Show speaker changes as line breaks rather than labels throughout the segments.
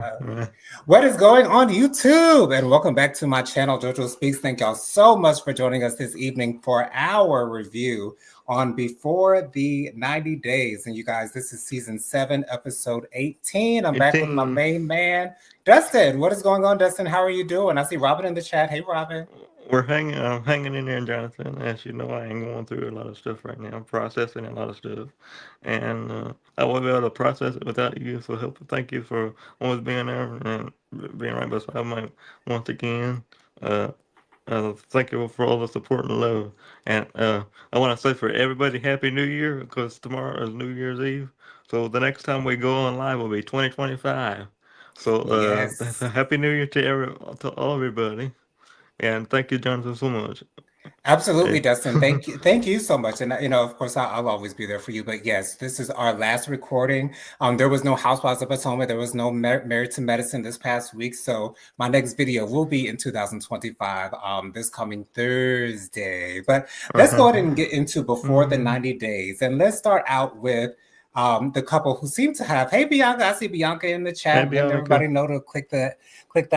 Right.
What is going on YouTube? And welcome back to my channel, jojoSPEAKS. Thank y'all so much for joining us this evening for our review on Before the 90 Days. And you guys, this is season 7, episode 18. I'm back with my
18.
main man, Dustin. What is going on, Dustin? How are you doing? I see Robin in the chat. Hey, Robin.
We're hanging in there, Jonathan. As you know, I am going through a lot of stuff right now. I'm processing a lot of stuff, and I won't be able to process it without you. So thank you for always being there and being right beside me once again. Uh, Thank you for all the support and love. And I want to say for everybody, Happy New Year, because tomorrow is New Year's Eve. So the next time we go on live will be 2025. So
Yes.
Happy New Year to all everybody. And thank you, Jonathan, so much.
Absolutely,
Yeah.
Dustin. Thank you so much. And of course, I'll always be there for you. But yes, this is our last recording. There was no Housewives of Potomac. There was no Married to Medicine this past week. So my next video will be in 2025, this coming Thursday. But let's go ahead and get into Before the
Mhm.
90 Days, and let's start out with the couple who seem to have. Hey, Bianca, I see Bianca in the
Hey,
chat, letting
Bianca.
everybody know to click that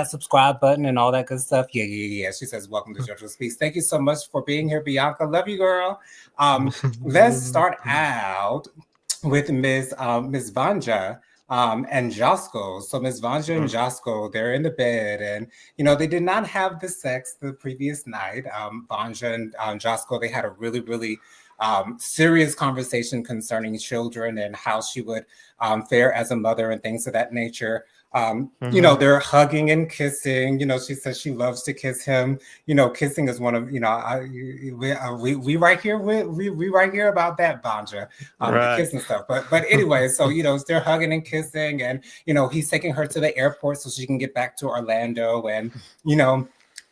subscribe button and all that good stuff. Yeah. She says, welcome to jojoSPEAKS. Thank you so much for being here, Bianca. Love you, girl. Let's start out with Miss Vanja and Josko. So Miss Vanja and Josko, they're in the bed, and they did not have the sex the previous night. Vanja and Josko, they had a really serious conversation concerning children and how she would fare as a mother and things of that nature. They're hugging and kissing. She says she loves to kiss him. Kissing is one of we right here we right here about that, Banja, the
Right.
kissing stuff. But anyway, so they're hugging and kissing, and he's taking her to the airport so she can get back to Orlando, and you know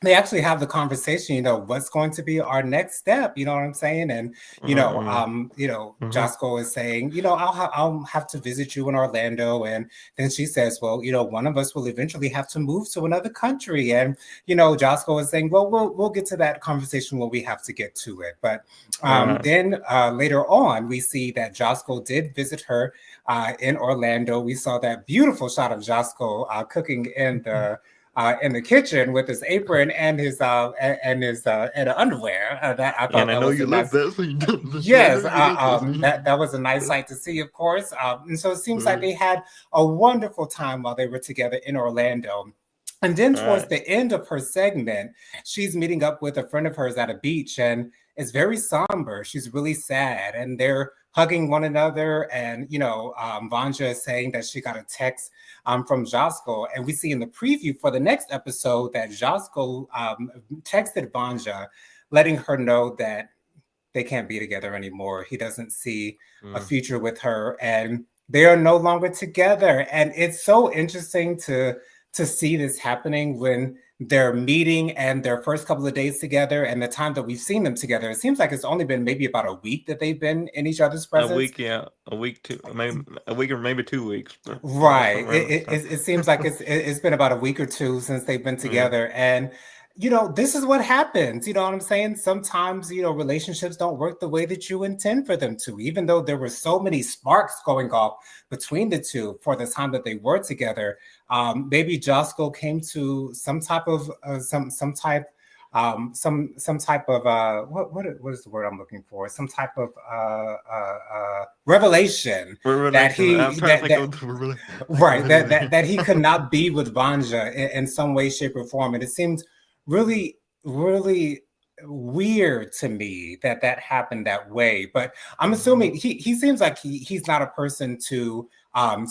they actually have the conversation, what's going to be our next step, you know what I'm saying? And,
Mhm.
Josco is saying, I'll have to visit you in Orlando. And then she says, well, one of us will eventually have to move to another country. And, Josco is saying, well, we'll get to that conversation when we have to get to it. But
Right.
then later on, we see that Josco did visit her in Orlando. We saw that beautiful shot of Josco cooking in the kitchen with his apron and his underwear. That I thought
And I
that
know
was a
you love
nice.
that, so you don't. I know
Yes,
you love that, so
that was a nice sight to see, of course. And so it seems like they had a wonderful time while they were together in Orlando. And then towards
Right.
the end of her segment, she's meeting up with a friend of hers at a beach, and it's very somber. She's really sad, and they're hugging one another. And Vanja is saying that she got a text from Josko, and we see in the preview for the next episode that Josko texted Vanja, letting her know that they can't be together anymore. He doesn't see a
Mm.
future with her, and they are no longer together. And it's so interesting to see this happening when they're meeting and their first couple of days together and the time that we've seen them together. It seems like it's only been maybe about a week that they've been in each other's
A
presence.
week, yeah. A week, maybe a week or maybe 2 weeks, but
Right.
somewhere around this time.
It seems like it's been about a week or two since they've been
Yeah.
together. And, this is what happens. You know what I'm saying? Sometimes, relationships don't work the way that you intend for them to, even though there were so many sparks going off between the two for the time that they were together. Maybe Josco came to some type of some type of what is the word I'm looking for? Some type of revelation that
Revelation. I'm
he
trying to
that
think
that
of the think of
right
it over
that
there.
that he could not be with Vanja in some way, shape, or form, and it seems really weird to me that happened that way. But I'm
Mhm.
assuming he seems like he's not a person to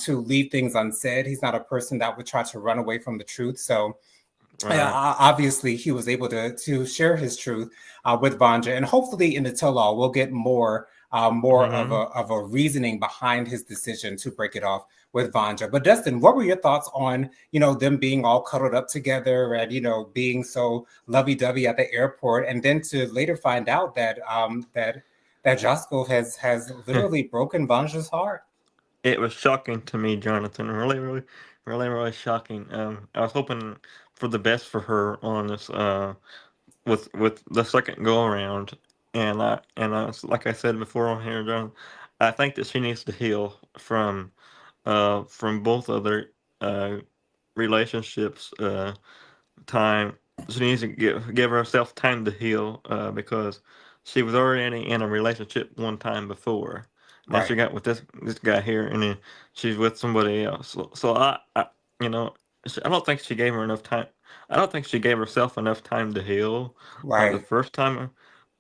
leave things unsaid. He's not a person that would try to run away from the truth. So
Right.
obviously he was able to share his truth with Vanja, and hopefully in the tell-all we'll get more of
Mhm.
a reasoning behind his decision to break it off with Vanja. But Dustin, what were your thoughts on them being all cuddled up together and being so lovey-dovey at the airport, and then to later find out that Josko has literally broken Vanja's heart?
It was shocking to me, Jonathan. Really shocking. I was hoping for the best for her on this. With the second go around, and like I said before on here, John, I think that she needs to heal from both other uh relationships time. She needs to give herself time to heal because she was already in a relationship one time before. Now she
Right.
got with this guy here, and then she's with somebody else. So I you know, I don't think she gave her enough time. I don't think she gave herself enough time to heal the
Right.
first time,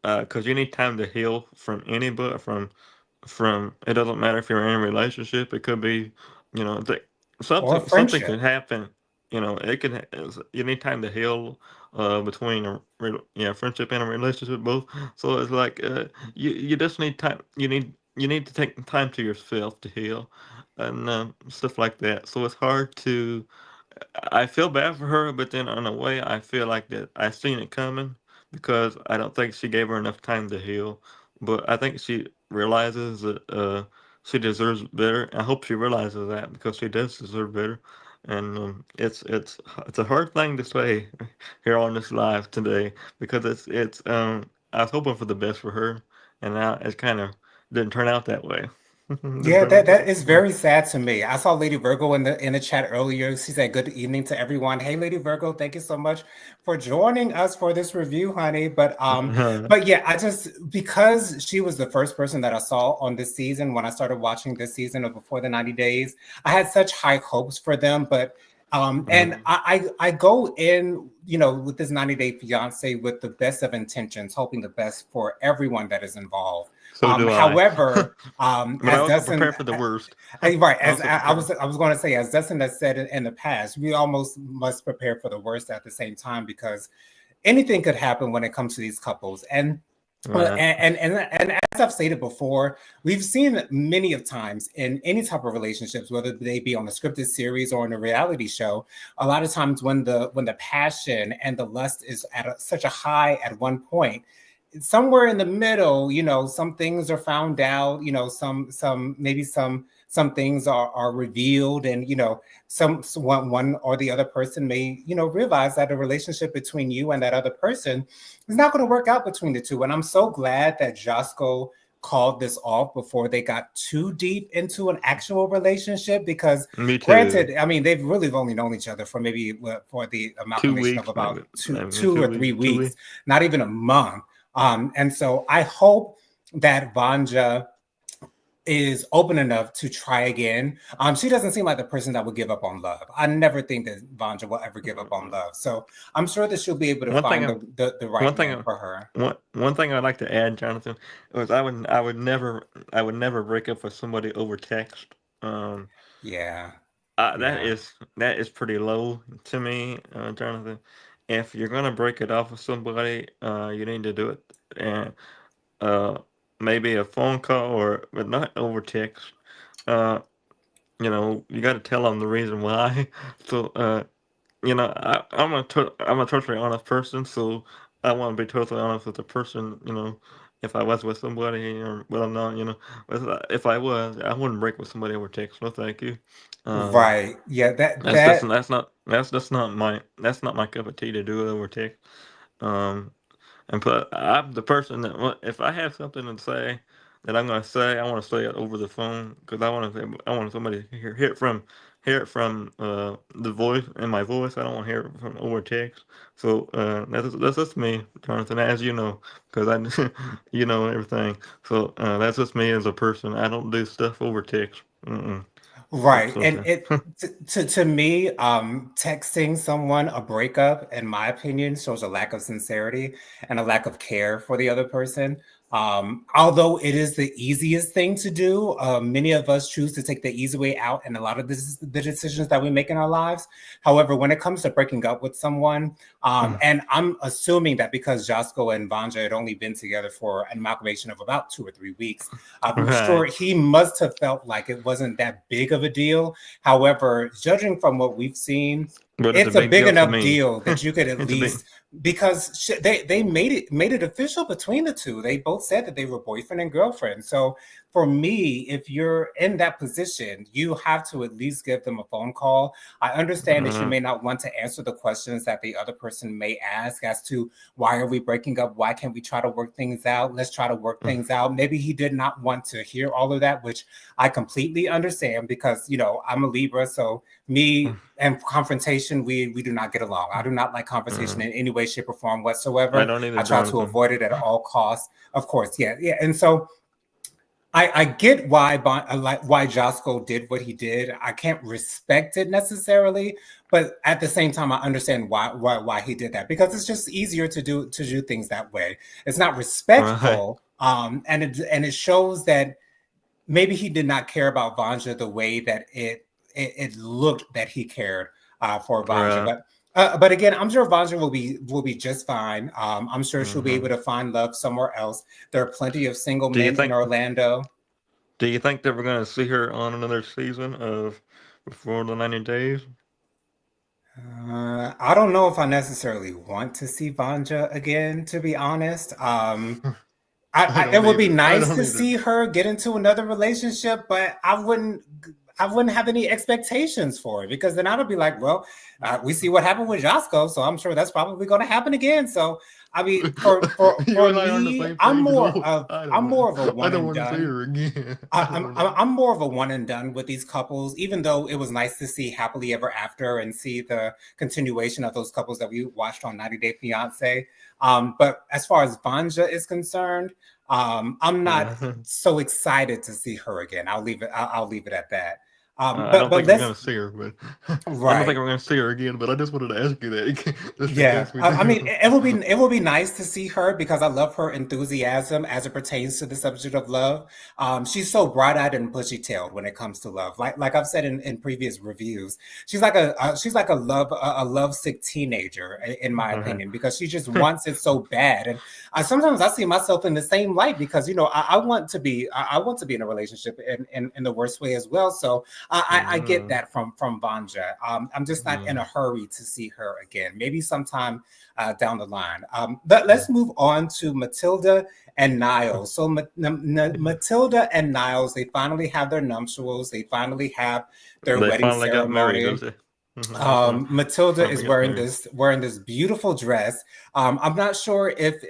because you need time to heal from anybody, from it doesn't matter if you're in a relationship. It could be,
Or
something could
friendship.
happen. It could. You need time to heal between friendship and a relationship both. So it's like you just need time. You need to take time to yourself to heal and stuff like that. So it's hard to. I feel bad for her, but then in a way, I feel like that I seen it coming because I don't think she gave her enough time to heal. But I think she realizes that she deserves better. I hope she realizes that because she does deserve better. And it's a hard thing to say here on this live today because it's. I was hoping for the best for her, and now it kind of didn't turn out that way. Didn't
Yeah,
turn out
that
that
is
way.
very sad to me. I saw Lady Virgo in the chat earlier. She said, "Good evening to everyone." Hey, Lady Virgo, thank you so much for joining us for this review, honey. But yeah, I just because she was the first person that I saw on this season when I started watching this season of Before the 90 Days, I had such high hopes for them. But and
Mhm.
I go in, with this 90-day fiance with the best of intentions, hoping the best for everyone that is involved.
So do I.
However,
But I
as
also
Dustin,
prepare for the worst.
right,
I
as
also
I
prepare.
was going to say, as Dustin has said in the past, we almost must prepare for the worst at the same time because anything could happen when it comes to these couples.
Right.
And as I've stated before, we've seen many of times in any type of relationships, whether they be on a scripted series or in a reality show, a lot of times when the passion and the lust is at such a high at one point, somewhere in the middle, some things are found out, some maybe some things are revealed, and one or the other person may realize that a relationship between you and that other person is not going to work out between the two. And I'm so glad that Josco called this off before they got too deep into an actual relationship, because
Me too.
granted, I mean, they've really only known each other for maybe for the
Two
amalgamation of
weeks, maybe.
about two
Maybe
two
two
or
weeks.
three
2 weeks.
weeks, not even a month. And so I hope that Vanja is open enough to try again. She doesn't seem like the person that would give up on love. I never think that Vanja will ever give up on love. So I'm sure that she'll be able to
One thing.
find
I,
the
one
right
thing.
man for her.
One thing I'd like to add, Jonathan, was I would never break up with somebody over text. Um,
Yeah.
that
Yeah.
is pretty low to me, Jonathan. If you're gonna break it off with somebody, you need to do it, and uh, maybe a phone call but not over text. Uh, you got to tell them the reason why. So, I'm a totally honest person, so I want to be totally honest with the person. If I was with somebody, but I'm not. If I was, I wouldn't break with somebody over text. No, thank you. Um,
Right. Yeah. That
that's just
that
that's not my cup of tea to do it over text. Um, and but I'm the person that if I have something to say that I'm going to say, I want to say it over the phone because I want somebody to hear it from the voice in my voice. I don't want to hear it from over text. So that's just me, Jonathan, as you know, because I you know everything. So that's just me as a person. I don't do stuff over text. Mm-mm.
Right.
So,
And to me, texting someone a breakup, in my opinion, shows a lack of sincerity and a lack of care for the other person. Although it is the easiest thing to do, many of us choose to take the easy way out in a lot of the decisions that we make in our lives. However, when it comes to breaking up with someone, and I'm assuming that because Josco and Vanja had only been together for an amalgamation of about 2 or 3 weeks, I'm sure
right.
he must have felt like it wasn't that big of a deal. However, judging from what we've seen,
But it's a
it's a
big
big
deal to
enough
me.
deal that you could at
It's a big.
least, because they made it official between the two. They both said that they were boyfriend and girlfriend. So for me, if you're in that position, you have to at least give them a phone call. I understand that you
Uh,
may not want to answer the questions that the other person may ask as to why are we breaking up? Why can't we try to work things out? Let's try to work things out. Maybe he did not want to hear all of that, which I completely understand because, I'm a Libra. So me and confrontation, we do not get along. I do not like confrontation in any way, shape, or form
I
whatsoever.
don't either,
I try to
Jonathan.
avoid it at all costs. Of course, yeah, yeah. And so I get why Josco did what he did. I can't respect it necessarily, but at the same time, I understand why he did that, because it's just easier to do things that way. It's not
Right.
respectful, and it shows that maybe he did not care about Vanja the way that it looked that he cared for Vanja.
Right.
But again, I'm sure Vanja will be just fine. I'm sure she'll be able
Hmm.
to find love somewhere else. There are plenty of single
Do you
men in
think?
Orlando.
Do you think that we're going to see her on another season of Before the 90 Days?
I don't know if I necessarily want to see Vanja again, to be honest.
I
It
don't
would be
either. I
nice
don't
to
either.
see her get into another relationship, but I wouldn't have any expectations for it, because then I would be like, well, we see what happened with Josco, so I'm sure that's probably going to happen again. So I mean, for for
You
for
and I are on the
me,
same
I'm
page.
more
No,
of
I
I'm
don't
more of a
know. I
one
don't
and
want to see
done.
her again. I
I,
don't
I'm
want
I'm
to.
I'm more of a one and done with these couples, even though it was nice to see happily ever after and see the continuation of those couples that we watched on 90 Day Fiance. But as far as Vanja is concerned, I'm not so excited to see her again. I'll leave it at that.
I
But
don't
but
think we're
let's
gonna see her, but I don't think
right.
we're gonna see her again. But I just wanted to ask you that, just in
Yeah,
case we
I mean,
do.
it will be nice to see her because I love her enthusiasm as it pertains to the subject of love. She's so bright-eyed and bushy-tailed when it comes to love. Like I've said in previous reviews, she's like a lovesick teenager, in my
Uh-huh.
opinion, because she just wants it so bad. And sometimes I see myself in the same light, because I want to be in a relationship in the worst way as well. So I get
Mm,
that from Vanja. I'm just not in a
mm,
hurry to see her again. Maybe sometime down the line. But
mm.
let's move on to Matilda and Niles. So Matilda and Niles, they finally have their nuptials. They finally have their
They
wedding
finally got married.
ceremony.
Does it? They
Matilda is
finally got
wearing
married.
this beautiful dress. I'm not sure if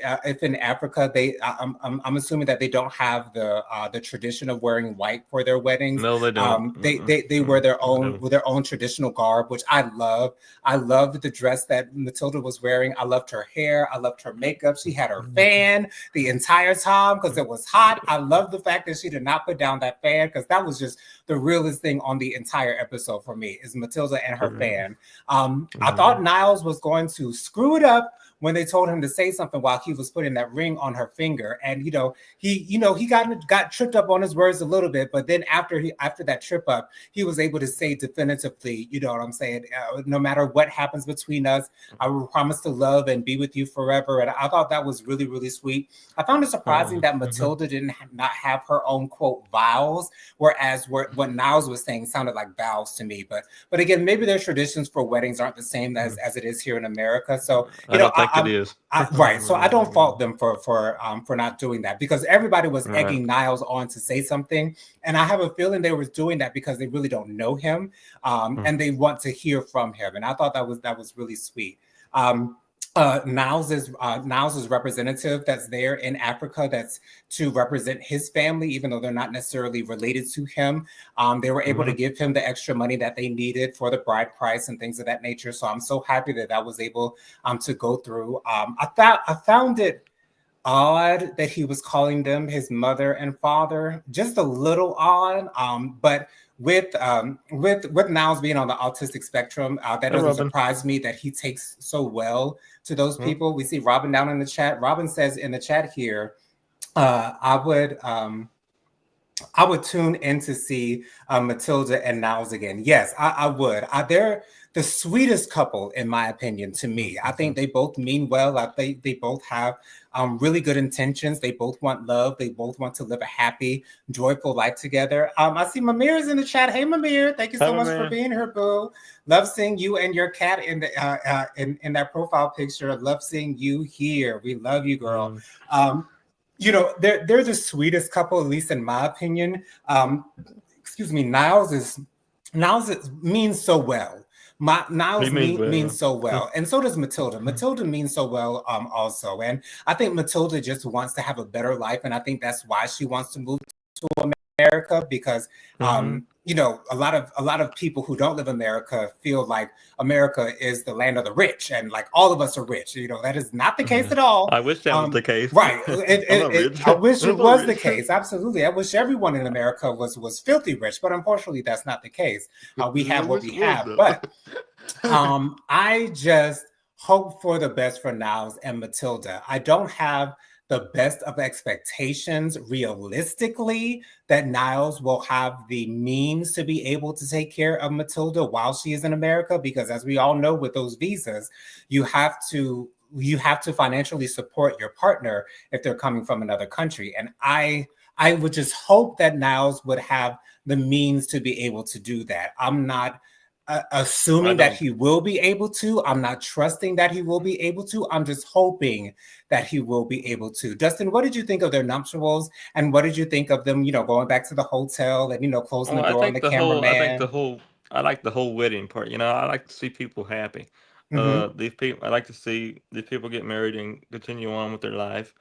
in Africa I'm assuming that they don't have the tradition of wearing white for their weddings.
No, they don't.
They wear their
They
own
don't.
with their own traditional garb, which I love. I loved the dress that Matilda was wearing. I loved her hair. I loved her makeup. She had her fan the entire time because it was hot. I love the fact that she did not put down that fan, because that was just the realest thing on the entire episode for me, is Matilda and her fan. I thought Niles was going to screw it up when they told him to say something while he was putting that ring on her finger, and he got tripped up on his words a little bit, but then after that trip up, he was able to say definitively, you know what I'm saying, no matter what happens between us, I will promise to love and be with you forever. And I thought that was really, really sweet. I found it surprising that Matilda didn't not have her own quote vows, whereas what Niles was saying sounded like vows to me. But again, maybe their traditions for weddings aren't the same as it is here in America. So
I don't think it
I'm
is.
right. So I don't fault them for not doing that, because everybody was
Right.
egging Niles on to say something, and I have a feeling they were doing that because they really don't know him, and they want to hear from him. And I thought that was really sweet. Niles' representative that's there in Africa, that's to represent his family, even though they're not necessarily related to him. They were able to
Mhm.
give him the extra money that they needed for the bride price and things of that nature. So I'm so happy that was able to go through. I found it odd that he was calling them his mother and father, just a little odd. But with Niles being on the autistic spectrum, that
Hey,
doesn't
Robin.
surprise me that he takes so well to those
Hmm?
people. We see Robin down in the chat. Robin says in the chat here, I would I would tune in to see Matilda and Niles again. Yes, I would. They're the sweetest couple, in my opinion, to me. I think they both mean well. I think they both have really good intentions. They both want love. They both want to live a happy, joyful life together. I see Mamir is in the chat. Hey, Mamir, thank you
Hi,
so
my
much for
man.
being here, boo. Love seeing you and your cat in the in that profile picture. Love seeing you here. We love you, girl.
Mm.
Um, they're the sweetest couple, at least in my opinion. Excuse me, Niles means so well.
He
Niles
means
means
well.
so well, and so does Matilda. Matilda means so well, also, and I think Matilda just wants to have a better life, and I think that's why she wants to move to America because,
Mm-hmm.
a lot of people who don't live in America feel like America is the land of the rich, and like all of us are rich. That is not the case
Yeah.
at all.
I wish that was the case.
Right.
I'm not rich.
I wish it
I'm not
was the
rich.
case. Absolutely. I wish everyone in America was filthy rich, but unfortunately, that's not the case. We
I
have what
wish
we
it was
have.
though.
But I just hope for the best for Niles and Matilda. I don't have the best of expectations realistically that Niles will have the means to be able to take care of Matilda while she is in America, because as we all know, with those visas, you have to you have to financially support your partner if they're coming from another country. And I would just hope that Niles would have the means to be able to do that. I'm not
I
assuming that
don't.
he will be able to. I'm not trusting that he will be able to. I'm just hoping that he will be able to. Dustin, what did you think of their nuptials? And what did you think of them, going back to the hotel and, closing
Well,
the door on the
I think the
cameraman?
whole. I like the whole wedding part. I like to see people happy.
Hmm.
These people. I like to see these people get married and continue on with their life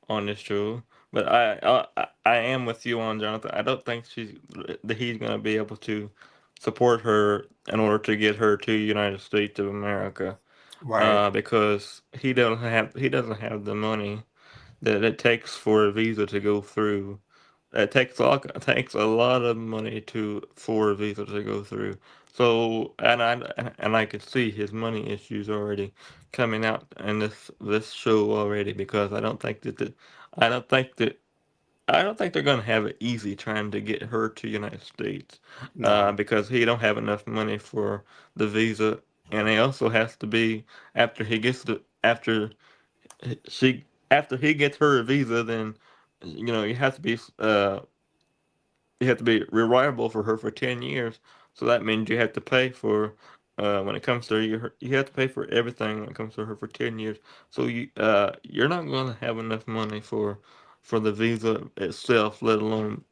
on this show. But I am with you on Jonathan. I don't think that he's gonna be able to support her in order to get her to United States of America.
Right.
Because he doesn't have the money that it takes for a visa to go through. It takes a lot of money to for a visa to go through. So and I could see his money issues already coming out in this show already because I don't think that I don't think they're gonna have it easy trying to get her to United States,
No.
because he don't have enough money for the visa, and he also has to be after he gets the she after he gets her a visa, then you have to be reliable for her for 10 years. So that means you have to pay for when it comes to you have to pay for everything when it comes to her for 10 years. So you're not going to have enough money for the visa itself, let alone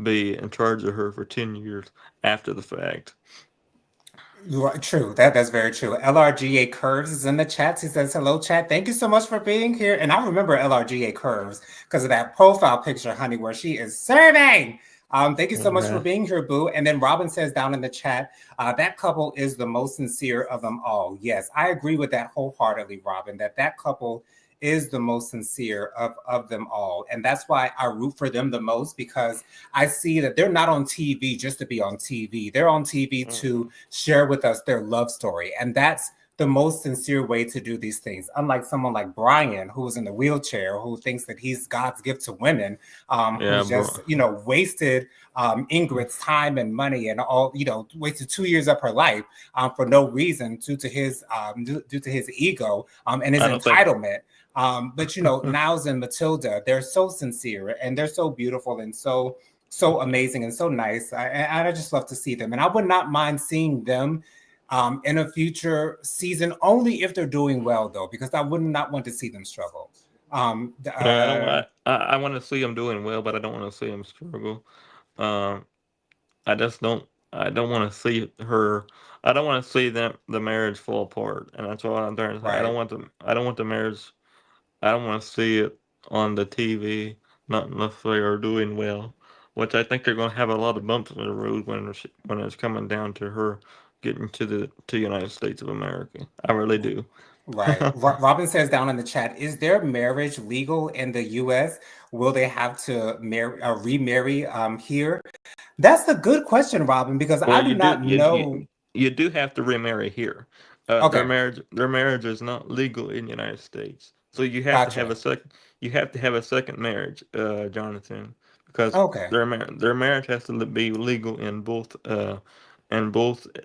be in charge of her for 10 years after the fact.
Right, true. That's very true. LRGA Curves is in the chat. He says, "Hello, chat. Thank you so much for being here." And I remember LRGA Curves because of that profile picture, honey, where she is serving. Thank you so much for
Yeah.
being here, Boo. And then Robin says down in the chat, that couple is the most sincere of them all. Yes, I agree with that wholeheartedly, Robin. That couple is the most sincere of them all, and that's why I root for them the most because I see that they're not on TV just to be on TV. They're on TV to
Mm-mm.
share with us their love story. And that's the most sincere way to do these things. Unlike someone like Brian, who's in the wheelchair, who thinks that he's God's gift to women,
Yeah,
who's
bro.
just, wasted Ingrid's time and money and all, wasted 2 years of her life for no reason due to his ego and his
I don't think.
entitlement. But Niles and Matilda, they're so sincere and they're so beautiful and so amazing and so nice. I just love to see them, and I would not mind seeing them in a future season, only if they're doing well, though, because I would not want to see them struggle. Um,
I don't.
uh,
I want to see him doing well, but I don't want to see him struggle. Um, I just don't. I don't want to see her. I don't want to see the marriage fall apart, and that's what I'm trying to say. I don't
right,
want the. I don't want the marriage. I don't want to see it on the TV. Not unless they are doing well, which I think they're going to have a lot of bumps in the road when it's coming down to her getting to United States of America. I really do.
right. Robin says down in the chat, is their marriage legal in the U.S.? Will they have to remarry here? That's a good question, Robin, because I
Well,
do
you do
not
you
know.
you do have to remarry here. Their
Okay,
marriage is not legal in the United States, so
gotcha.
you have to have a second marriage, Jonathan, because
Okay.
their marriage has to be legal in both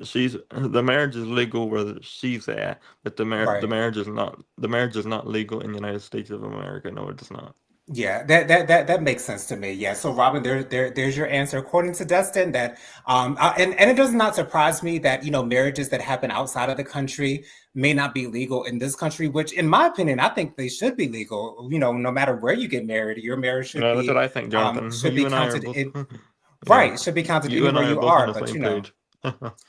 she's the marriage is legal where she's at, but
Right.
the marriage is not legal in the United States of America. No, it does not.
Yeah, that makes sense to me. Yeah. So Robin, there's your answer. According to Dustin, that and it does not surprise me that marriages that happen outside of the country may not be legal in this country, which in my opinion, I think they should be legal. No matter where you get married, your marriage
That's what I think, Jonathan. You and I are
counted
both
in,
yeah.
right, it should be counted
You and
anywhere
I are
you
both on
are,
the
but
same page.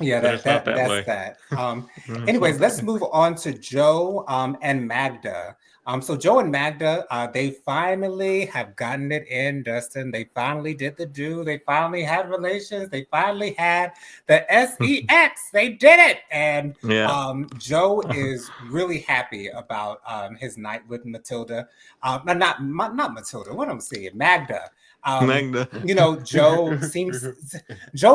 yeah,
But it's not that
that's
way.
that.
It's
Anyways,
not
let's
that.
move on to Joe and Magda. So Joe and Magda, they finally have gotten it in, Dustin. They finally did the do. They finally had relations. They finally had the sex. They did it. And
Yeah.
Joe is really happy about his night with Matilda. Not Matilda. What I'm saying, Magda. Um,
Magda.
Joe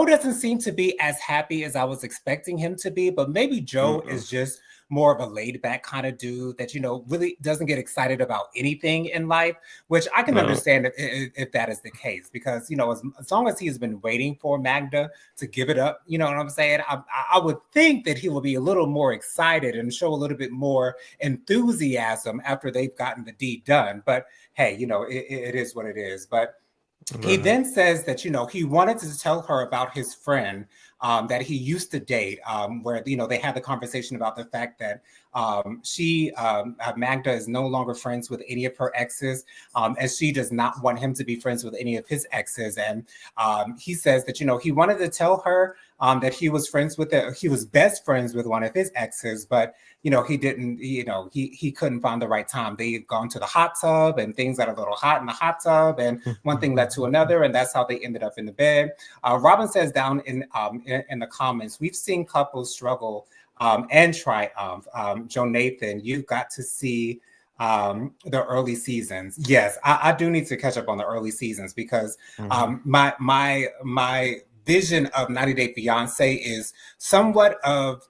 doesn't seem to be as happy as I was expecting him to be, but maybe Joe
Mm-mm.
is just more of a laid back kind of dude that really doesn't get excited about anything in life, which I can
No.
understand if that is the case, because as long as he's been waiting for Magda to give it up, you know what I'm saying, I would think that he will be a little more excited and show a little bit more enthusiasm after they've gotten the deed done. But hey, it is what it is. But he
Right.
then says that he wanted to tell her about his friend that he used to date, where they had the conversation about the fact that Magda is no longer friends with any of her exes, and she does not want him to be friends with any of his exes. And he says that he wanted to tell her that he was he was best friends with one of his exes, but he didn't, he couldn't find the right time. They had gone to the hot tub and things got a little hot in the hot tub, and one thing led to another, and that's how they ended up in the bed. Robin says down in the comments, we've seen couples struggle and triumph. Joe Nathan, you've got to see the early seasons. Yes, I do need to catch up on the early seasons, because
Mm-hmm.
my vision of 90 Day Fiance is somewhat of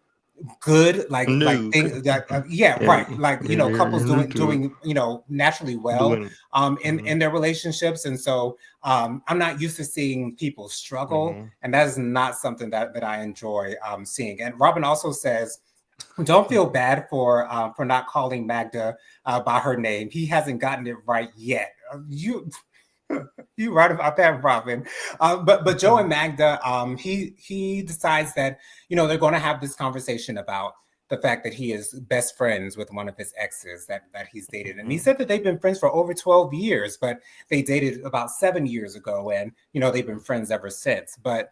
good, like
New.
things that yeah,
Yeah.
right, like couples
You're new to it.
doing naturally well
Doing.
in their relationships. And so I'm not used to seeing people struggle,
Mm-hmm.
and that is not something that I enjoy seeing. And Robin also says, don't feel bad for not calling Magda by her name. He hasn't gotten it right yet. You right about that, Robin. But Joe and Magda, he decides that they're going to have this conversation about the fact that he is best friends with one of his exes that he's dated, and he
Mm-hmm.
said that they've been friends for over 12 years, but they dated about 7 years ago, and they've been friends ever since. But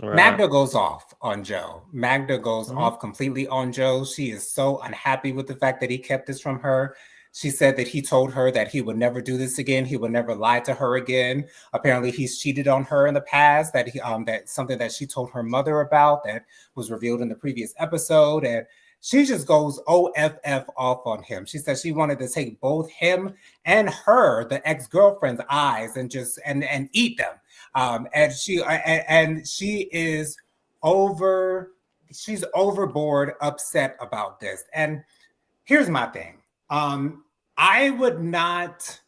Right.
Magda goes off on Joe. Magda goes
Mm-hmm.
off completely on Joe. She is so unhappy with the fact that he kept this from her. She said that he told her that he would never do this again. He would never lie to her again. Apparently, he's cheated on her in the past. That something that she told her mother about that was revealed in the previous episode. And she just goes OFF off on him. She said she wanted to take both him and her, the ex girlfriend's eyes, and just and eat them. And she is over she's overboard upset about this. And here's my thing. I would not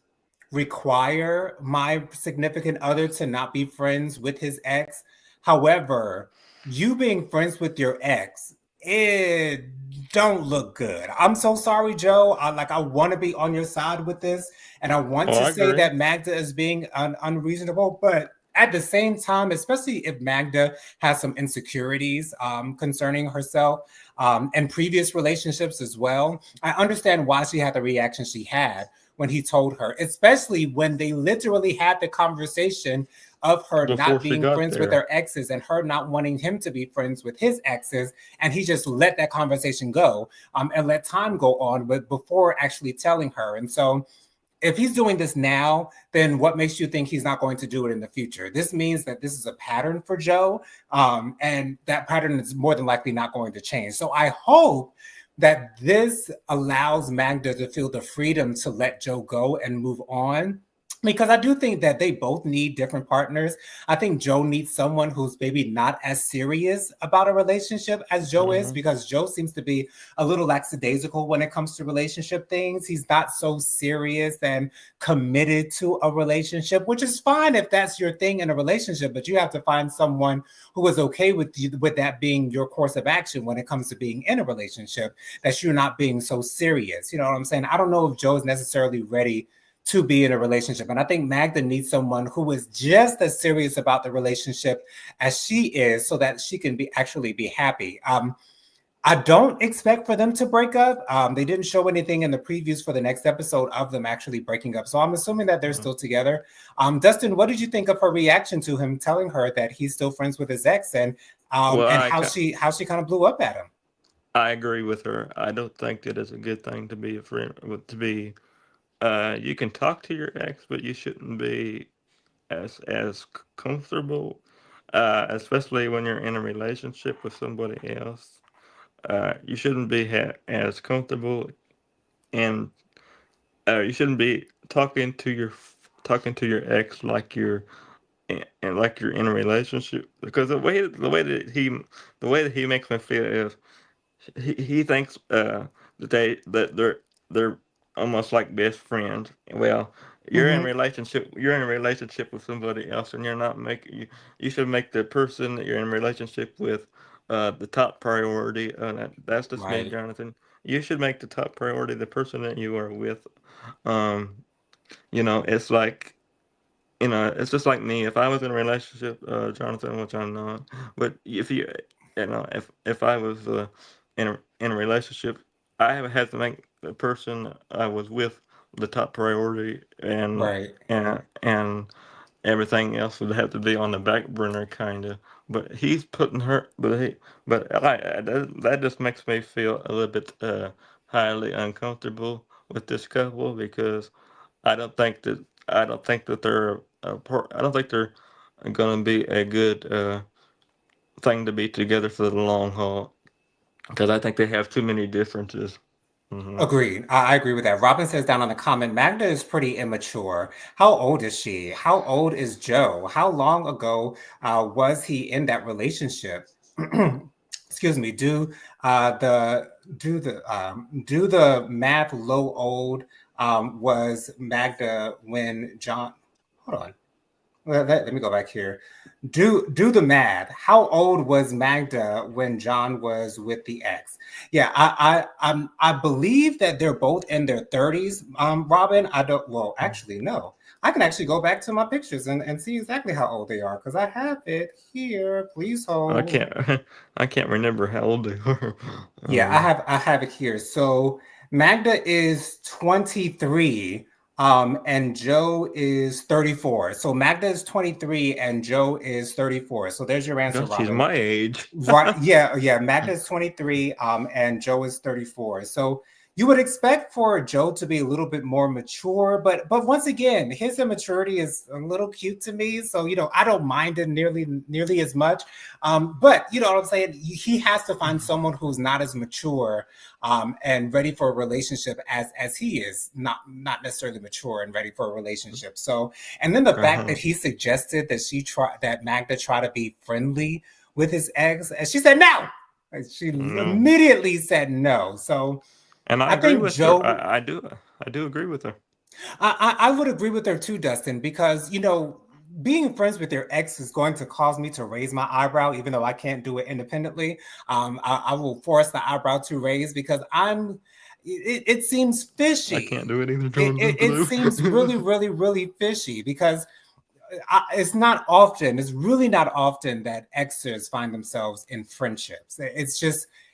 require my significant other to not be friends with his ex. However, you being friends with your ex, it don't look good. I'm so sorry, Joe. I want to be on your side with this, and I want
Oh,
to
I
say
agree.
that Magda is being unreasonable, but at the same time, especially if Magda has some insecurities concerning herself and previous relationships as well, I understand why she had the reaction she had when he told her, especially when they literally had the conversation of her
Before
not
she
being
got
friends with
there.
her exes and her not wanting him to be friends with his exes. And he just let that conversation go and let time go on before actually telling her. And so if he's doing this now, then what makes you think he's not going to do it in the future? This means that this is a pattern for Joe, and that pattern is more than likely not going to change. So I hope that this allows Magda to feel the freedom to let Joe go and move on. because I do think that they both need different partners. I think Joe needs someone who's maybe not as serious about a relationship as Joe is,
Mm-hmm.
because Joe seems to be a little lackadaisical when it comes to relationship things. He's not so serious and committed to a relationship, which is fine if that's your thing in a relationship, but you have to find someone who is okay with you, with that being your course of action when it comes to being in a relationship, that you're not being so serious. You know what I'm saying? I don't know if Joe is necessarily ready to be in a relationship. And I think Magda needs someone who is just as serious about the relationship as she is, so that she can be actually be happy. I don't expect for them to break up. They didn't show anything in the previews for the next episode of them actually breaking up. So I'm assuming that they're
Mm-hmm.
still together. Dustin, what did you think of her reaction to him telling her that he's still friends with his ex,
Well,
and how she kind of blew up at him?
I agree with her. I don't think that it's a good thing to be a friend with to be. You can talk to your ex, but you shouldn't be as comfortable, especially when you're in a relationship with somebody else. You shouldn't be as comfortable, and you shouldn't be talking to your ex like and like you're in a relationship, because the way that he makes me feel is he thinks that they're almost like best friends. Well,
Hmm.
you're in a relationship with somebody else, and you're not making you should make the person that you're in a relationship with the top priority. That's just me,
Right.
Jonathan. You should make the top priority the person that you are with. Um, it's like, it's just like me. If I was in a relationship, Jonathan, which I'm not, but if I was in a relationship, I would have to make the person I was with the top priority,
Right.
and everything else would have to be on the back burner, kind of. But he's putting her, but that just makes me feel a little bit highly uncomfortable with this couple, because I don't think that I don't think they're going to be a good thing to be together for the long haul, because I think they have too many differences. Hmm.
Agreed. I agree with that. Robin says down on the comment, Magda is pretty immature. How old is she? How old is Joe? How long ago was he in that relationship? Excuse me. The do the math low old was Magda when John? Hold on. Let me go back here. Do the math. How old was Magda when John was with the ex? Yeah, I believe that they're both in their 30s. Robin, I don't. Well, actually, no. I can actually go back to my pictures and see exactly how old they are, because I have it here. Please
I
hold.
can't I can't remember how old they were.
Yeah, I have it here. So Magda is 23, and Joe is 34. So Magda is 23 and Joe is 34. So there's your answer,
Gosh, she's
Robin.
my age.
Right. Yeah, yeah. Magda is 23, and Joe is 34. So you would expect for Joe to be a little bit more mature, but once again, his immaturity is a little cute to me. So I don't mind it nearly as much. But you know what I'm saying? He has to find someone who's not as mature, and ready for a relationship as he is, not necessarily mature and ready for a relationship. So, and then the fact
Uh-huh.
that he suggested that Magda try to be friendly with his ex, and she said no. She
No.
immediately said no. So
And I
I
agree
think
with her.
Joe,
I do agree with her.
I would agree with her too, Dustin, because being friends with your ex is going to cause me to raise my eyebrow, even though I can't do it independently. I will force the eyebrow to raise because it seems
I can't
fishy.
do it either,
It,
Jonathan.
it, it seems really, really, really fishy because it's not often, it's really not often that exes find themselves in friendships.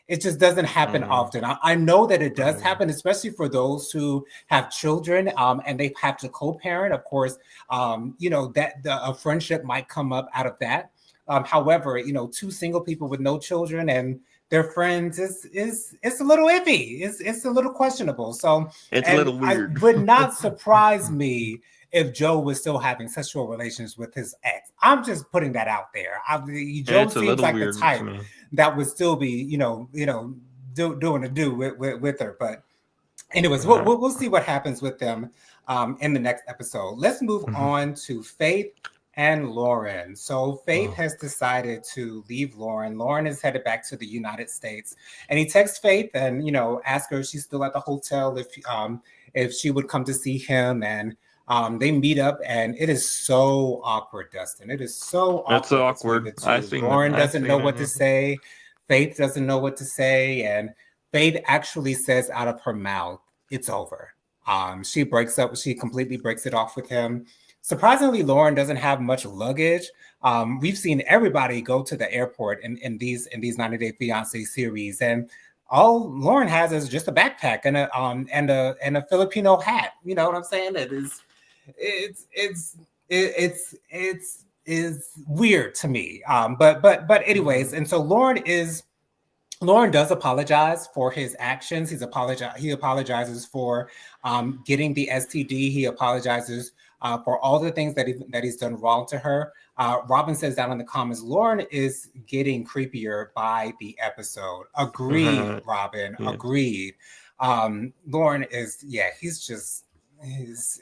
It just doesn't happen
Mm,
often. I know that it does
right.
happen, especially for those who have children, and they have to co-parent. Of course, that a friendship might come up out of that. However, two single people with no children and their friends is it's a little iffy. It's a little questionable. So,
It's a
and
little
I
weird.
would not surprise me if Joe was still having sexual relations with his ex. I'm just putting that out there. Joe
It's a
seems
little
like the
weird to
type
me.
that would still be, doing a do with her. But anyways,
Right.
we'll see what happens with them in the next episode. Let's move on to Faith and Lauren. So Faith
Oh,
has decided to leave Lauren. Lauren is headed back to the United States, and he texts Faith and asks her if she's still at the hotel, if she would come to see him, and they meet up, and it is so awkward, Dustin. It is so
it's
awkward between
awkward.
the two. Lauren
I
doesn't know
seen
what to
it.
say. Faith doesn't know what to say, and Faith actually says out of her mouth, "It's over." She breaks up. She completely breaks it off with him. Surprisingly, Lauren doesn't have much luggage. We've seen everybody go to the airport in these 90 Day Fiance series, and all Lauren has is just a backpack and a Filipino hat. You know what I'm saying? It's weird to me. But anyways, and so Lauren does apologize for his actions. He apologizes for getting the STD. He apologizes for all the things that he's done wrong to her. Robin says down in the comments, Lauren is getting creepier by the episode. Agreed,
Right.
Robin.
Yeah.
Agreed. Lauren is, yeah, he's just is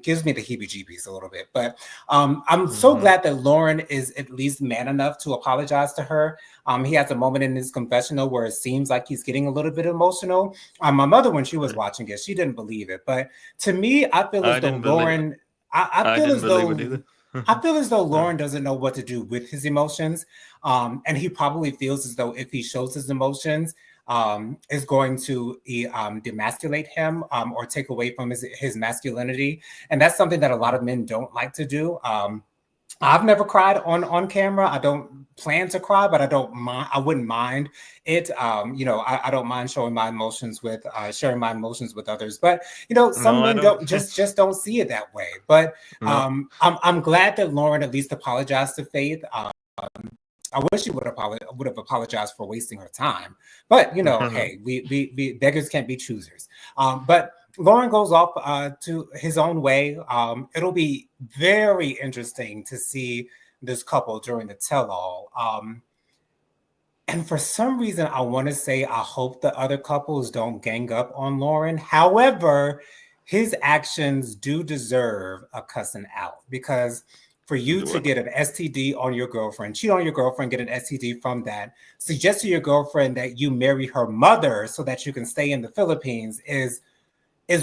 gives me the heebie-jeebies a little bit. But I'm so
Hmm.
glad that Lauren is at least man enough to apologize to her. He has a moment in his confessional where it seems like he's getting a little bit emotional. My mother, when she was
Right.
watching it, she didn't believe it. But to me, I feel as
I
though
didn't believe it.
Lauren, I
I
feel
didn't
as
believe it
though
either.
I feel as though
Uh,
Lauren doesn't know what to do with his emotions. And he probably feels as though if he shows his emotions, is going to demasculate him or take away from his masculinity. And that's something that a lot of men don't like to do. I've never cried on camera. I don't plan to cry, but I don't mind. I wouldn't mind it. I don't mind showing my emotions with sharing my emotions with others. But
no,
some
I
men
don't.
don't just don't see it that way. But
No.
I'm glad that Lauren at least apologized to Faith. I wish she would have apologized for wasting her time. But hey, we beggars can't be choosers. But Lauren goes off to his own way. It'll be very interesting to see this couple during the tell-all. And for some reason, I want to say I hope the other couples don't gang up on Lauren. However, his actions do deserve a cussing out because for you
Do
to
it.
get an STD on your girlfriend, cheat on your girlfriend, get an STD from that, suggest to your girlfriend that you marry her mother so that you can stay in the Philippines is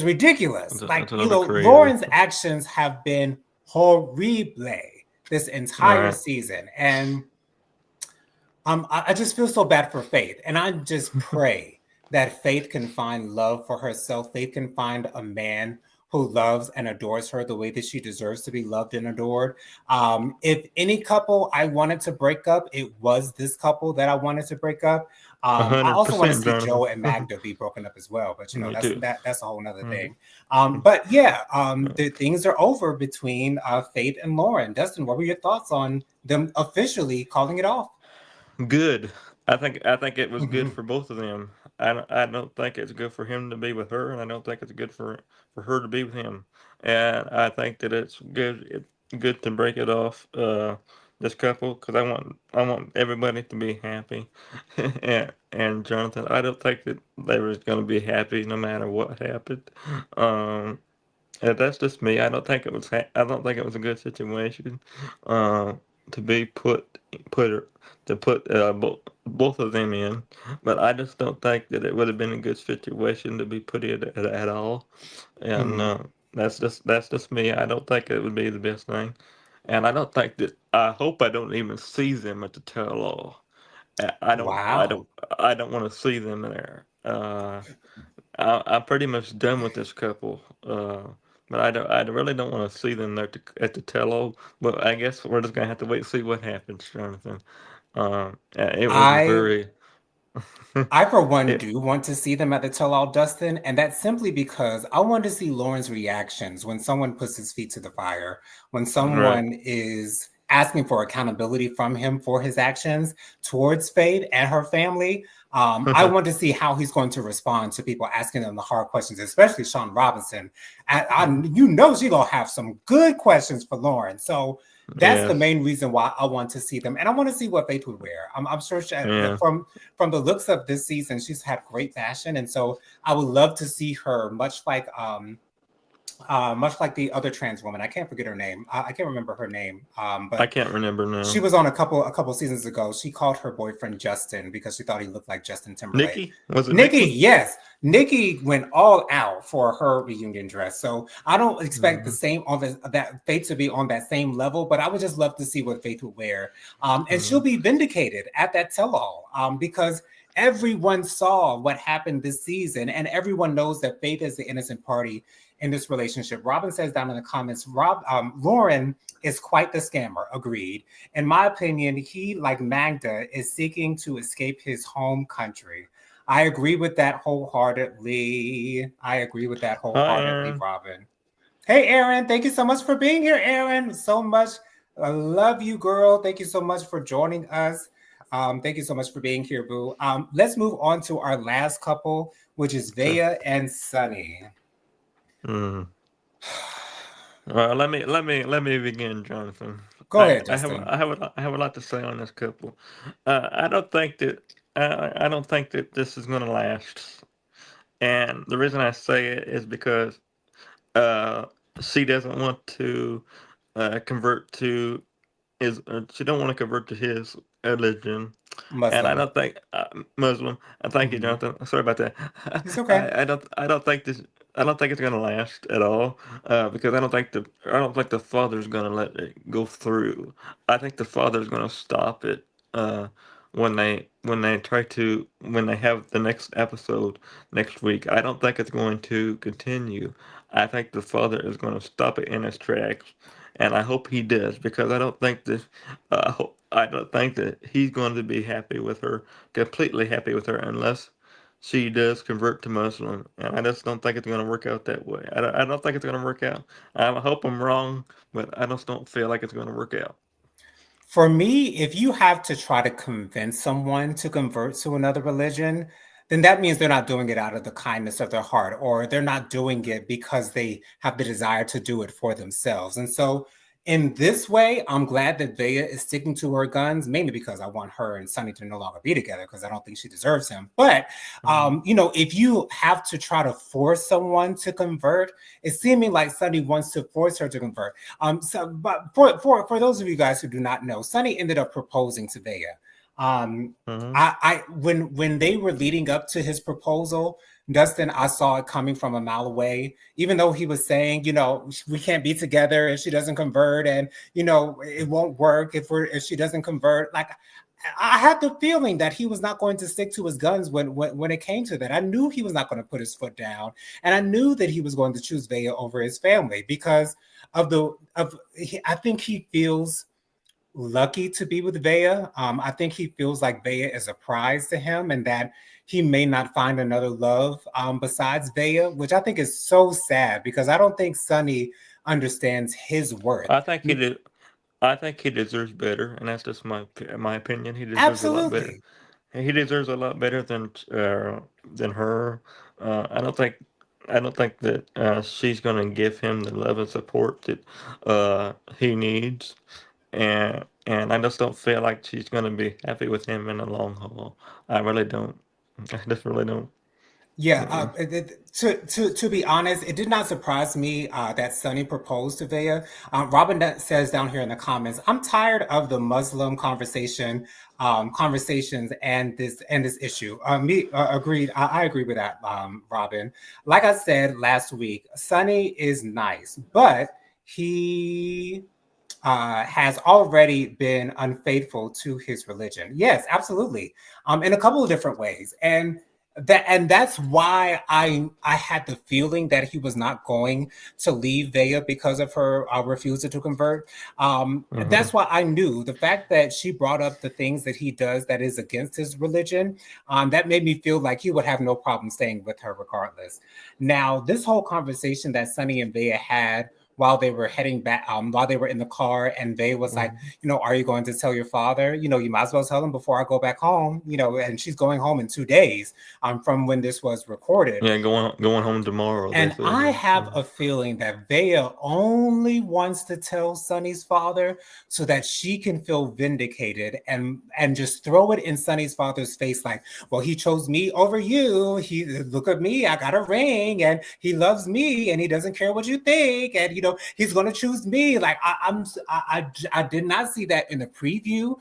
ridiculous.
It's
Like,
a little bit crazy.
Lauren's actions have been horrible this entire
Right.
season. And I just feel so bad for Faith. And I just pray that Faith can find love for herself. Faith can find a man who loves and adores her the way that she deserves to be loved and adored. If any couple I wanted to break up, it was this couple that I wanted to break up.
A
I
hundred
also want to
percent,
see
Jonathan.
Joe and Magda be broken up as well, but
Me
that's
too.
that's a whole nother
Mhm.
thing. But yeah, the things are over between Faith and Lauren. Dustin, what were your thoughts on them officially calling it off?
Good. I think it was good for both of them. I don't think it's good for him to be with her, and I don't think it's good for her to be with him. And I think that it's good to break it off. This couple, because I want everybody to be happy. And Jonathan, I don't think that they was going to be happy no matter what happened. Um, and that's just me. I don't think it was a good situation. Uh, to be put to put both of them in, but I just don't think that it would have been a good situation to be put in at all. And
Mhm.
that's just me. I don't think it would be the best thing, and I don't think that. I hope I don't even see them at the tell-all. I don't. I don't.
Wow.
I don't want to see them there. I'm pretty much done with this couple. But I don't. I really don't want to see them there at the tell-all. But I guess we're just gonna have to wait and see what happens, Jonathan. It was
I
very.
I, for one,
it
do want to see them at the tell all, Dustin, and that's simply because I want to see Lauren's reactions when someone puts his feet to the fire, when
right.
someone is asking for accountability from him for his actions towards Faith and her family. I want to see how he's going to respond to people asking them the hard questions, especially Sean Robinson. She's gonna have some good questions for Lauren. So That's the
Yes.
main reason why I want to see them, and I want to see what Faith would wear. I'm sure
Yeah.
from the looks of this season, she's had great fashion, and so I would love to see her, much like the other trans woman. I can't forget her name. I can't remember her name.
I
But
can't remember
she
now.
was on a couple seasons ago. She called her boyfriend Justin because she thought he looked like Justin Timberlake.
Nikki? Was it
Nikki,
Nikki?
yes, Nikki went all out for her reunion dress. So I don't expect the
Mm-hmm.
same on that Faith to be on that same level, but I would just love to see what Faith would wear. And she'll
Mm-hmm.
be vindicated at that tell-all, because everyone saw what happened this season, and everyone knows that Faith is the innocent party in this relationship. Robin says down in the comments, Lauren is quite the scammer. Agreed. In my opinion, he, like Magda, is seeking to escape his home country. I agree with that wholeheartedly. I agree with that
Hi,
wholeheartedly,
Aaron.
Robin. Hey, Aaron, thank you so much for being here, Aaron. So much. I love you, girl. Thank you so much for joining us. Thank you so much for being here, Boo. Let's move on to our last couple, which is
Okay.
Vea and Sunny.
Mm. Well, let me begin, Jonathan.
Go ahead, Justin.
I have a lot to say on this couple. I don't think that I don't think that this is going to last, and the reason I say it is because uh, she doesn't want to convert to she don't want to convert to his religion, and I
Muslim.
don't think Muslim. Thank you,
Hmm.
Jonathan. Sorry about that.
It's okay.
I don't think this. I don't think it's gonna last at all. Because I don't think the father's gonna let it go through. I think the father's gonna stop it. When they try to when they have the next episode next week. I don't think it's going to continue. I think the father is going to stop it in its tracks, and I hope he does because I don't think that he's going to be happy with her, completely happy with her, unless she does convert to Muslim. And I just don't think it's going to work out that way. I don't think it's going to work out. I hope I'm wrong, but I just don't feel like it's going to work out.
For me, if you have to try to convince someone to convert to another religion, then that means they're not doing it out of the kindness of their heart, or they're not doing it because they have the desire to do it for themselves. And so, in this way, I'm glad that Vea is sticking to her guns, mainly because I want her and Sunny to no longer be together because I don't think she deserves him. But,
Mm-hmm.
if you have to try to force someone to convert, it's seeming like Sunny wants to force her to convert. But for those of you guys who do not know, Sunny ended up proposing to Vea. Um,
Mm-hmm.
I when they were leading up to his proposal, Dustin, I saw it coming from a mile away. Even though he was saying, we can't be together if she doesn't convert, and it won't work if she doesn't convert. Like I had the feeling that he was not going to stick to his guns when it came to that. I knew he was not going to put his foot down, and I knew that he was going to choose Vea over his family because I think he feels lucky to be with Vea. I think he feels like Vea is a prize to him, and that he may not find another love besides Vea, which I think is so sad because I don't think Sonny understands his worth.
I think he did. I think he deserves better, and that's just my opinion. He deserves a lot better.
Absolutely.
He deserves a lot better than her. I don't think that she's gonna give him the love and support that he needs, and I just don't feel like she's gonna be happy with him in the long haul. I really don't. I just really don't.
Yeah,
Mm-mm.
to be honest, it did not surprise me that Sonny proposed to Vea. Robin says down here in the comments, "I'm tired of the Muslim conversations and this issue." Me agreed. I agree with that, Robin. Like I said last week, Sonny is nice, but he has already been unfaithful to his religion. Yes, absolutely. In a couple of different ways, and that's why I had the feeling that he was not going to leave Vea because of her refusal to convert.
Mm-hmm.
That's why I knew the fact that she brought up the things that he does that is against his religion. That made me feel like he would have no problem staying with her regardless. Now, this whole conversation that Sonny and Vea had while they were heading back, while they were in the car, and Vea was like,
Mhm.
are you going to tell your father? You might as well tell him before I go back home. And she's going home in 2 days from when this was recorded.
Yeah, going home tomorrow. They
And
said.
I
Yeah.
have a feeling that Vea only wants to tell Sonny's father so that she can feel vindicated and just throw it in Sonny's father's face like, well, he chose me over you. He look at me, I got a ring, and he loves me, and he doesn't care what you think, and he's gonna choose me. Like I did not see that in the preview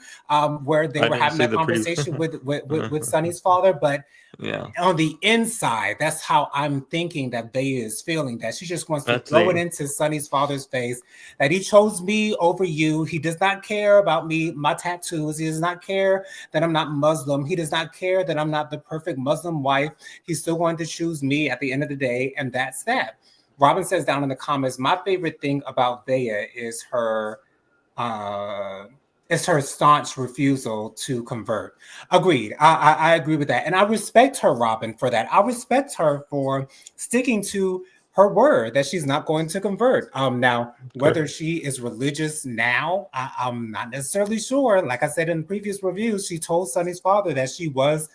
where they
I
were
didn't
having
see
that
the
conversation
preview.
with Sonny's father, but
Yeah,
on the inside, that's how I'm thinking that Vea is feeling. That she just wants to
let's
throw it
see.
into Sonny's father's face. That he chose me over you. He does not care about me, my tattoos. He does not care that I'm not Muslim. He does not care that I'm not the perfect Muslim wife. He's still going to choose me at the end of the day, and that's that. Robin says down in the comments, my favorite thing about Vea uh, is her staunch refusal to convert. Agreed. I agree with that. And I respect her, Robin, for that. I respect her for sticking to her word that she's not going to convert. Now,
Okay.
whether she is religious now, I'm not necessarily sure. Like I said in previous reviews, she told Sonny's father that she was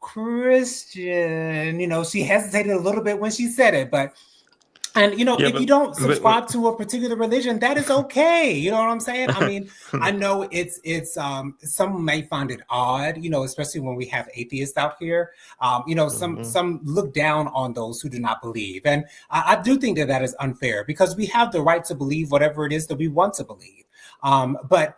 Christian. She hesitated a little bit when she said it, but
Yeah,
if you don't
but
subscribe to a particular religion, that is okay. You know what I'm saying? I mean, I know it's some may find it odd, especially when we have atheists out here. Some
Mhm.
some look down on those who do not believe, and I do think that that is unfair because we have the right to believe whatever it is that we want to believe. But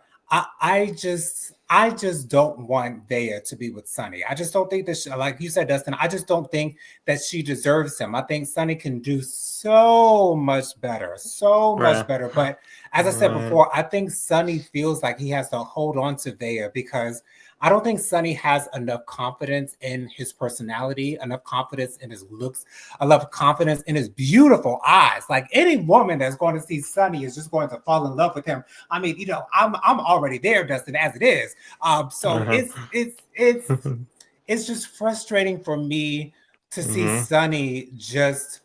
I just don't want Vea to be with Sonny. I just don't think that, like you said, Dustin. I just don't think that she deserves him. I think Sonny can do so much better, so much
Right,
better. But as I said
right,
before, I think Sonny feels like he has to hold on to Vea because I don't think Sonny has enough confidence in his personality, enough confidence in his looks, enough confidence in his beautiful eyes. Like any woman that's going to see Sonny is just going to fall in love with him. I mean, I'm already there, Dustin, as it is. So
uh-huh.
it's just frustrating for me to see
Mhm.
Sonny just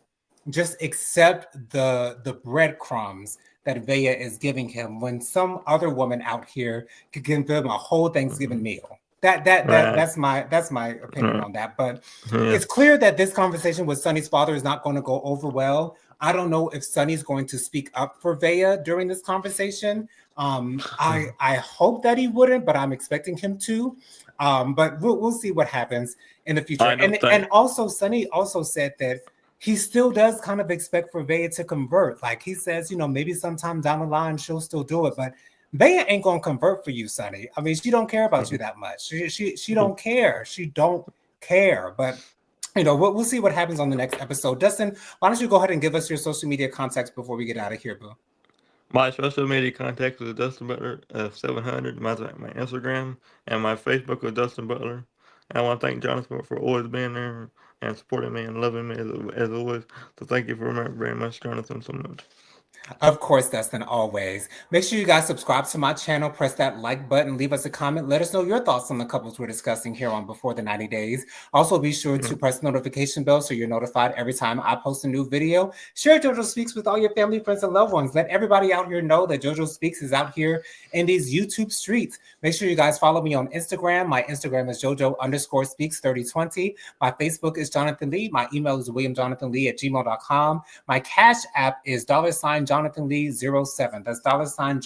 accept the breadcrumbs that Vea is giving him when some other woman out here could give him a whole Thanksgiving
Mhm.
meal. That
Right.
that's my opinion
Right.
on that. But
Yeah.
it's clear that this conversation with Sonny's father is not going to go over well. I don't know if Sonny's going to speak up for Vea during this conversation. I hope that he wouldn't, but I'm expecting him to. But we'll see what happens in the future.
I don't think.
And also, Sonny also said that he still does kind of expect for Vea to convert. Like he says, maybe sometime down the line she'll still do it, but Vea ain't gonna convert for you, Sonny. I mean, she don't care about you that much. She don't care. She don't care. But we'll see what happens on the next episode. Dustin, why don't you go ahead and give us your social media contacts before we get out of here, boo?
My social media contacts is Dustin Butler 700. My Instagram and my Facebook is Dustin Butler. And I want to thank Jonathan for always being there and supporting me and loving me as always. So thank you very much, Jonathan, so much.
Of course, Dustin, always. Make sure you guys subscribe to my channel, press that like button, leave us a comment. Let us know your thoughts on the couples we're discussing here on Before the 90 Days. Also, be sure to
Yeah.
press the notification bell so you're notified every time I post a new video. Share JoJo Speaks with all your family, friends, and loved ones. Let everybody out here know that JoJo Speaks is out here in these YouTube streets. Make sure you guys follow me on Instagram. My Instagram is JoJo_Speaks3020. My Facebook is Jonathan Lee. My email is WilliamJonathanLee@gmail.com. My Cash App is $Jonathan Lee 07. That's $JONATHAN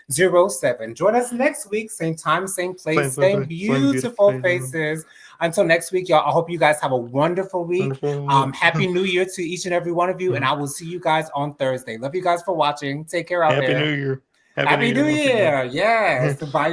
07. Join us next week, same time, same place, same
Same beautiful
beautiful
face.
faces. Until next week, y'all, I hope you guys have a wonderful week.
Wonderful.
Happy New Year to each and every one of you, and I will see you guys on Thursday. Love you guys for watching. Take care out
Happy New
there.
Year. Happy New
Happy
Year
New
once again.
Year. Yes. Bye.